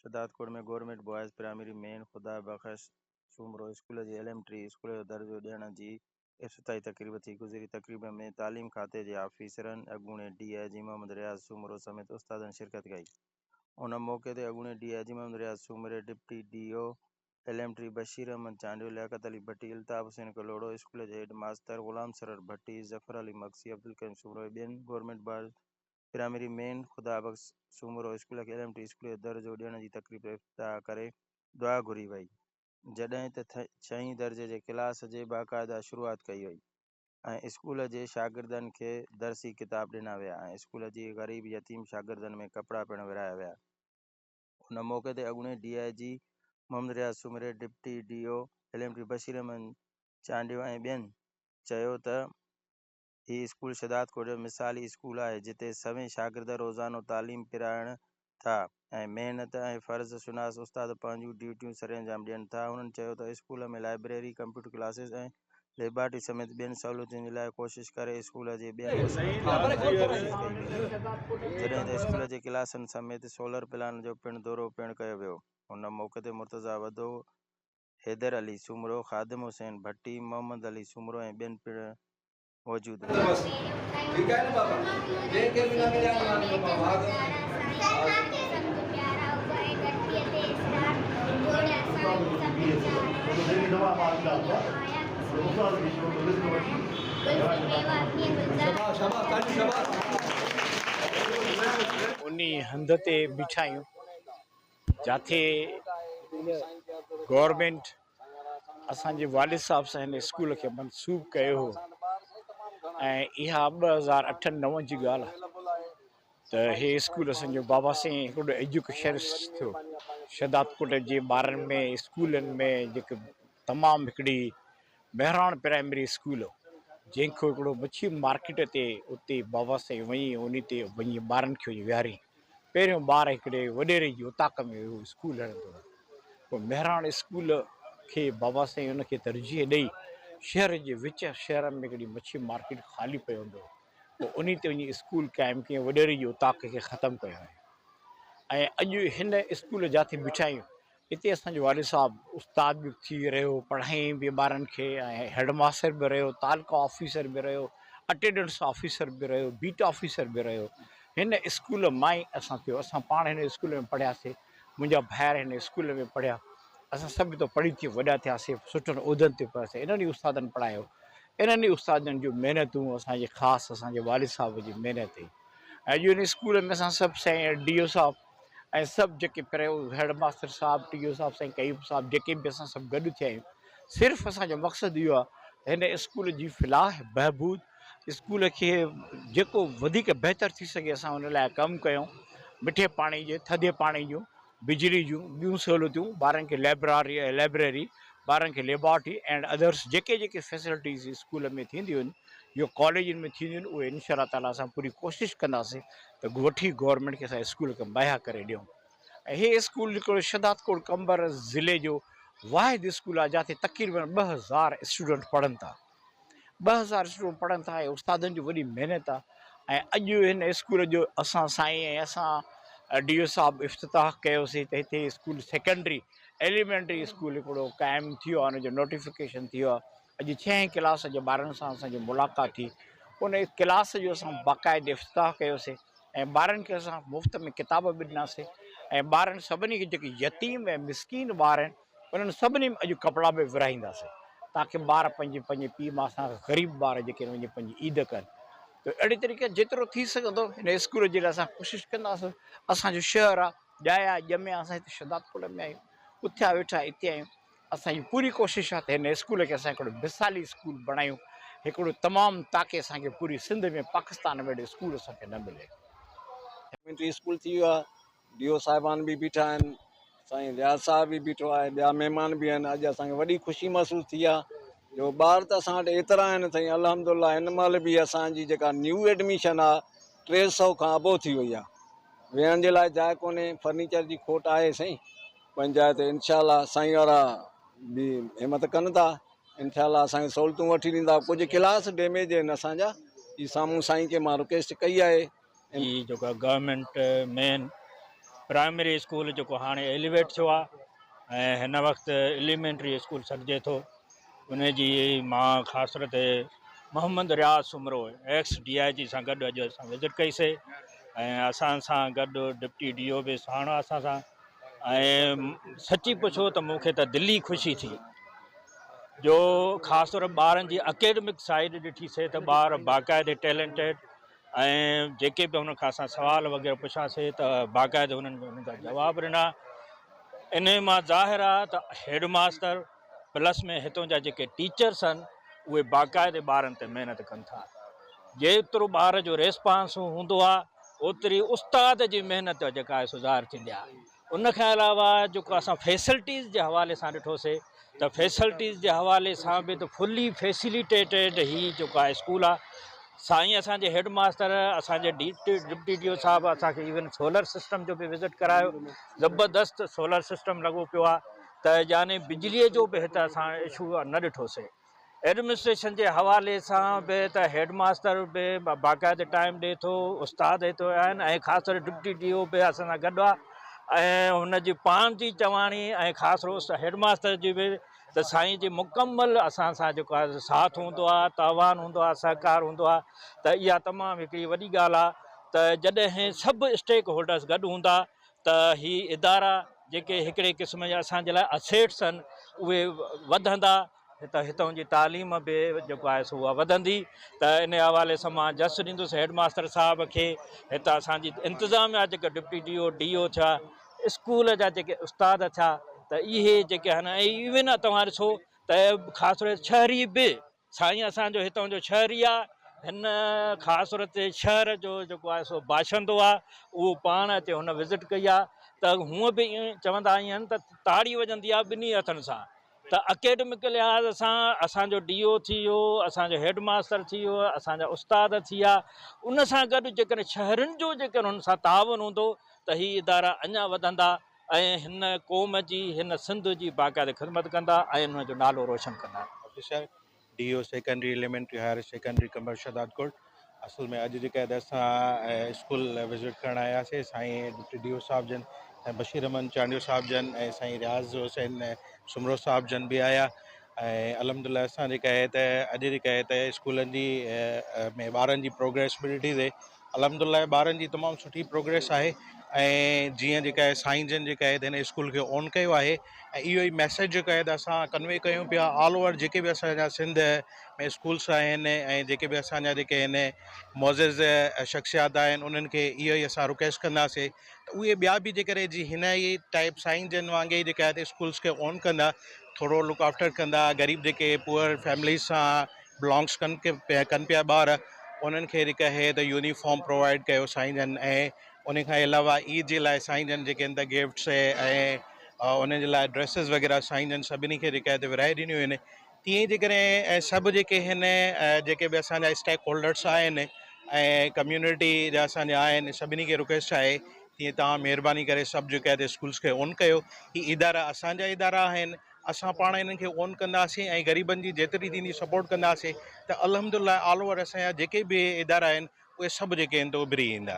शदादकोट में government boys primary main खुदा बख्श Soomro school जी elementary school जो दर्जो ॾियण जी इफ्तिताही तक़रीब थी गुज़री। तक़रीब में तालीम खाते जे आफिसरनि अॻूणे DIG मोहम्मद रियाज़ सूमरो समेत उस्तादनि शिरकत कई। उन मौक़े ते अॻूणे DIG मोहम्मद रियाज़ सूमरे deputy DO elementary Bashir Ahmed Chandio Liaquat Ali Bhatti Altaf Hussain Kalhoro school जे हेड मास्टर ग़ुलाम सरर भट्टी ज़फ़र अली मक्सी अब्दुल करीम सूमरो ऐं ॿियनि गवर्नमेंट बॉयज़ प्राइमरी मेन खुदा बख्श सूमरो स्कूल खे एलिमेंट्री स्कूल जो दर्जो ॾियण जी तक़रीब इफ्तिताह करे दुआ घुरी वई, जॾहिं त 6हीं दर्जे जे क्लास जे बाक़ाइदा शुरूआत कई वई ऐं स्कूल जे शागिर्दनि खे दर्सी किताब ॾिना विया ऐं स्कूल जी ग़रीब यतीम शागिर्दनि में कपिड़ा पिणु विराया विया। उन मौक़े ते अॻूणे DIG मोहम्मद रियाज़ सूमरे deputy DO elementary Bashir Ahmed Chandio ऐं ॿियनि चयो त हीउ स्कूल शदादकोट जो मिसाली स्कूल आहे जिते सभई शागिर्द रोज़ानो तालीम पिराइण था ऐं महिनत ऐं फ़र्ज़ शुनास उस्ताद पंहिंजूं ड्यूटियूं सरेअंजाम ॾियनि था। हुननि चयो त स्कूल में लाइब्रेरी कंप्यूटर क्लासिस ऐं लेबॉरेटरी समेत ॿियनि सहूलियतुनि जे लाइ कोशिश करे स्कूल जे ॿियनि जॾहिं त स्कूल जे क्लासनि समेत सोलर प्लान जो पिणु दौरो पिणु कयो वियो। हुन मौक़े ते मुर्तज़ा वधो हैदर अली सूमरो ख़ादिम हुसैन भट्टी मोहम्मद अली सूमरो ऐं ॿियनि पिणु मौजूद उन्नी हंध ते बीठा आहियूं जिथे गवर्नमेंट असांजे वालिद साहब सां हिन स्कूल खे मनसूब कयो हो ऐं इहा 2008-09 जी ॻाल्हि आहे त इहे स्कूल असांजो बाबा साईं हिकिड़ो एजुकेशनिस्ट थियो। शदादकोट जे ॿारनि में स्कूलनि में जेके तमामु हिकिड़ी बहिराण प्राइमरी स्कूल हो जंहिंखां हिकिड़ो मच्छी मार्केट ते उते बाबा साईं वञी उन ते वञी ॿारनि खे विहारियईं। पहिरियों ॿार हिकिड़े वॾेरे जी उताक में उहो स्कूल हलंदो हो, पोइ बहिराण स्कूल खे बाबा साईं उनखे तरजीह ॾेई शहर जे विच शहर में हिकिड़ी मच्छी मार्केट ख़ाली पियो हूंदो हो, पोइ उन ते वञी स्कूल क़ाइमु कयईं, वॾेरे जी उताक खे ख़तमु कयो आहे। ऐं अॼु हिन स्कूल जिथे बीठा आहियूं हिते असांजो वालिद साहबु उस्ताद बि थी रहियो, पढ़ाई बि ॿारनि खे, ऐं हेडमास्टर बि रहियो, तालका ऑफिसर बि रहियो, अटेंडेंस ऑफिसर बि रहियो, बीट ऑफिसर बि रहियो। हिन स्कूल मां ई असां थियो, असां पाण हिन स्कूल में पढ़ियासीं, मुंहिंजा भाइर हिन स्कूल में पढ़िया, असां सभु तो पढ़ी थी वॾा थियासीं, सुठनि उहिदनि ते पहुतासीं। इन्हनि ई उस्तादनि पढ़ायो, इन्हनि ई उस्तादनि जूं महिनतूं असांजे ख़ासि असांजे वालिद साहब जी महिनत हुई। ऐं अॼु हिन स्कूल में असां सभु साईं DO साहब ऐं सभु जेके पहिरियों हेडमास्टर साहब TO साहब साईं कयूब साहब जेके बि असां सभु गॾु थिया आहियूं, सिर्फ़ु असांजो मक़सदु इहो आहे हिन स्कूल जी फ़िलाह बहबूद, स्कूल खे जेको वधीक बहितर थी सघे असां हुन लाइ कमु कयूं। मिठे पाणी जे, थधे पाणी जूं, बिजली जूं ॿियूं सहूलियतूं, ॿारनि खे लाइब्रेरी, ॿारनि खे लेबॉरेटरी एंड अदर्स जेके जेके फैसिलिटीज़ स्कूल में थींदियूं आहिनि इहो कॉलेजनि में थींदियूं आहिनि, उहे इंशा ताला असां पूरी कोशिशि कंदासीं त वठी गवर्नमेंट खे असां स्कूल खे मुहैया करे ॾियूं। ऐं इहे स्कूल हिकिड़ो शदादकोट कंबर ज़िले जो वाहिद स्कूल आहे जिते तक़रीबन 2000 स्टूडेंट पढ़नि था, 2000 स्टूडेंट पढ़नि था। ऐं उस्तादनि जी वॾी महिनत आहे। ऐं अॼु हिन स्कूल जो असां साईं ऐं असां DO साहब इफ़्तिताह कयोसीं त हिते स्कूल सेकेंडरी एलिमेंट्री स्कूल हिकिड़ो क़ाइमु थियो आहे, हुनजो नोटिफिकेशन थियो आहे। अॼु 6हीं क्लास जे ॿारनि सां असांजी मुलाक़ात थी, उन क्लास जो असां बाक़ाइदे इफ़्तिताह कयोसीं ऐं ॿारनि खे असां मुफ़्त में किताब बि ॾिनासीं ऐं ॿारनि सभिनी खे जेके यतीम ऐं मिसकीन ॿार आहिनि उन्हनि सभिनी में अॼु कपिड़ा बि विराईंदासीं ताकी ॿार पंहिंजे पंहिंजे पीउ माउ सां ग़रीब ॿार जेके आहिनि वञी पंहिंजी ईद कनि। त अहिड़ी तरीक़े जेतिरो थी सघंदो हिन स्कूल जे लाइ असां कोशिशि कंदासीं। असांजो शहर आहे, ॼाया ॼमिया असां हिते शदादकोट में आहियूं, उथिया वेठा हिते आहियूं। असांजी पूरी कोशिशि आहे त हिन स्कूल खे असां हिकिड़ो मिसाली स्कूल बणायूं, हिकिड़ो तमामु ताकी असांखे पूरी सिंध में पाकिस्तान में स्कूल असांखे न मिले। एलिमेंट्री स्कूल थी वियो आहे, DO साहिबान बि बीठा आहिनि, साईं रियाज़ साहब बि बीठो आहे, ॿिया महिमान बि आहिनि। अॼु असांखे वॾी ख़ुशी महसूसु थी आहे जो ॿार त असां वटि एतिरा आहिनि साईं अल्हम्दुलिल्लाह। हिन महिल बि असांजी जेका न्यू एडमिशन आहे 300 खां अबो थी वई आहे। वेहण जे लाइ जाइ कोन्हे, फर्नीचर जी खोट आहे साईं, पंचायत इंशाअल्लाह साईं वारा बि हिमत कनि था, इंशाअल्लाह असांखे सहूलियतूं वठी ॾींदा। कुझु क्लास डैमेज आहिनि असांजा, ई साम्हूं साईं खे मां रिक्वेस्ट कई आहे। जेका गवर्नमेंट मेन प्राइमरी स्कूल जेको हाणे एलिवेट थियो आहे ऐं हिन वक़्तु एलिमेंट्री स्कूल सॾिजे थो। उन जी मां ख़ासि तौर ते मोहम्मद रियाज़ सुमरो एक्स DIG सां गॾु अॼु असां विज़िट कईसीं ऐं असां सां गॾु डिप्टी DO बि साण असां सां। ऐं सची पुछो त मूंखे त दिली ख़ुशी थी जो ख़ासि तौर ॿारनि जी अकेडमिक साइड ॾिठीसीं त ॿार बाक़ाइदे टैलेंटेड ऐं जेके बि हुन खां असां सवाल वग़ैरह पुछियासीं त बाक़ाइदे हुननि जा जवाब ॾिना। इन मां ज़ाहिर आहे त हेडमास्टर प्लस में हितां जा जेके टीचर्स आहिनि उहे बाक़ाइदे ॿारनि ते महिनत कनि था। जेतिरो ॿार जो रेस्पॉन्स हूंदो आहे ओतिरी उस्ताद जी महिनत जेका आहे सो ज़ाहिर थींदी आहे। उन खां अलावा जेको असां फैसिलिटीज़ जे हवाले सां ॾिठोसीं त फैसिलिटीज़ जे हवाले सां बि त फुली फैसिलिटेटेड ही जेको आहे स्कूल आहे। साईं असांजे हेडमास्टर असांजे डिप्टी DO साहिबु असांखे इवन सोलर सिस्टम जो बि विज़िट करायो। ज़बरदस्त सोलर सिस्टम लॻो पियो आहे त यानी बिजलीअ जो बि हिते असां इशू न ॾिठोसीं। एडमिनिस्ट्रेशन जे हवाले सां बि त हेडमास्टर बि बाक़ाइदे टाइम ॾिए थो, उस्ताद हिते आहिनि ऐं ख़ासि तौर डिप्टी DO बि असां सां गॾु आहे ऐं हुनजी पाण जी चवाणी ऐं ख़ासि तौर हेडमास्टर जी बि त साईं जी मुकमल असां सां जेको आहे साथ हूंदो आहे, तावान हूंदो आहे, सहकार हूंदो आहे। त इहा तमामु हिकिड़ी वॾी ॻाल्हि आहे त जॾहिं सभु स्टेक होल्डर्स गॾु हूंदा त ही इदारा जेके हिकिड़े क़िस्म जा असांजे लाइ असेट्स आहिनि उहे वधंदा त हितां जी तालीम बि जेको आहे सो उहा वधंदी। त इन हवाले सां मां जस ॾींदुसि हेडमास्टर साहिब खे। हितां असांजी इंतिज़ामिया जेके डिप्टी DO थिया, स्कूल जा जेके उस्ताद थिया त इहे जेके आहिनि ऐं इवन तव्हां ॾिसो त ख़ासि तौर शहरी बि साईं असांजो हितां जो शहरी आहे। हिन ख़ासि तौर ते शहर जो जेको आहे सो बाशिंदो आहे उहो पाण अचे हुन विज़िट कई आहे त हूअं बि ईअं चवंदा आहिनि त ताड़ी वॼंदी आहे ॿिन्ही हथनि सां। त अकेडमिक लिहाज़ सां असांजो DO थी वियो, असांजो हेडमास्टर थी वियो, असांजा उस्ताद थी विया। उन सां गॾु जेकॾहिं शहरनि जो जेकॾहिं हुन सां तावन हूंदो त ही इदारा अञा वधंदा ऐं हिन क़ौम जी हिन सिंध जी बाक़ाइदे ख़िदमत कंदा ऐं हुन जो नालो रोशन कंदा। Officer DO secondary elementary higher secondary commercial Dadkot. असल में अॼु जेका असां स्कूल विज़िट करणु आयासीं साईं डिप्टी DO साहिब जन ऐं बशीर अहमद चांडियो साहिब जन ऐं साईं रियाज़ हुसैन सुमरो साहिब जन बि आया ऐं अलहमदिल्ला असां जेका आहे त अॼु जेका आहे त स्कूलनि जी में ॿारनि जी प्रोग्रेस बि ॾिठी अलहमदिल्ला ॿारनि जी तमामु सुठी प्रोग्रेस आहे। ऐं जीअं जेका आहे साईं जन जेका आहे त हिन स्कूल खे ऑन कयो आहे ऐं इहो ई मैसेज जेका आहे त असां कन्वे कयूं पिया ऑल ओवर जेके बि असांजा सिंध में स्कूल्स आहिनि ऐं जेके बि असांजा जेके आहिनि मोज़िज़ शख़्सियात आहिनि उन्हनि खे इहो ई असां रिक्वेस्ट कंदासीं त उहे ॿिया बि जेकॾहिं जी हिन ई टाइप साईं जन वांगुरु जेका आहे त स्कूल्स खे ऑन कंदा, थोरो लुक आफ्टर कंदा, ग़रीब जेके पुअर फैमिलीज़ सां बिलोंग्स कनि पिया ॿार उन्हनि खे जेका आहे त यूनिफॉर्म प्रोवाइड कयो साईं जन। ऐं उन खां अलावा ईद जे लाइ साईं जन जेके आहिनि त गिफ्ट्स ऐं उन जे लाइ ड्रेसिस वग़ैरह साईं जन सभिनी खे जेका आहे त विराए ॾिनियूं आहिनि। तीअं जेकॾहिं सभु जेके आहिनि जेके बि असांजा स्टेक होल्डर्स आहिनि ऐं कम्यूनिटी जा असांजा आहिनि सभिनी खे रिक्वेस्ट आहे तीअं तव्हां महिरबानी करे सभु जेका आहे त स्कूल्स खे ऑन कयो। ही इदारा असांजा इदारा आहिनि, असां पाण इन्हनि खे ऑन कंदासीं ऐं ग़रीबनि जी जेतिरी थींदी सपोर्ट कंदासीं त अलहमदिल्ला ऑल ओवर असांजा जेके बि इदारा आहिनि उहे सभु जेके आहिनि त उभरी ईंदा।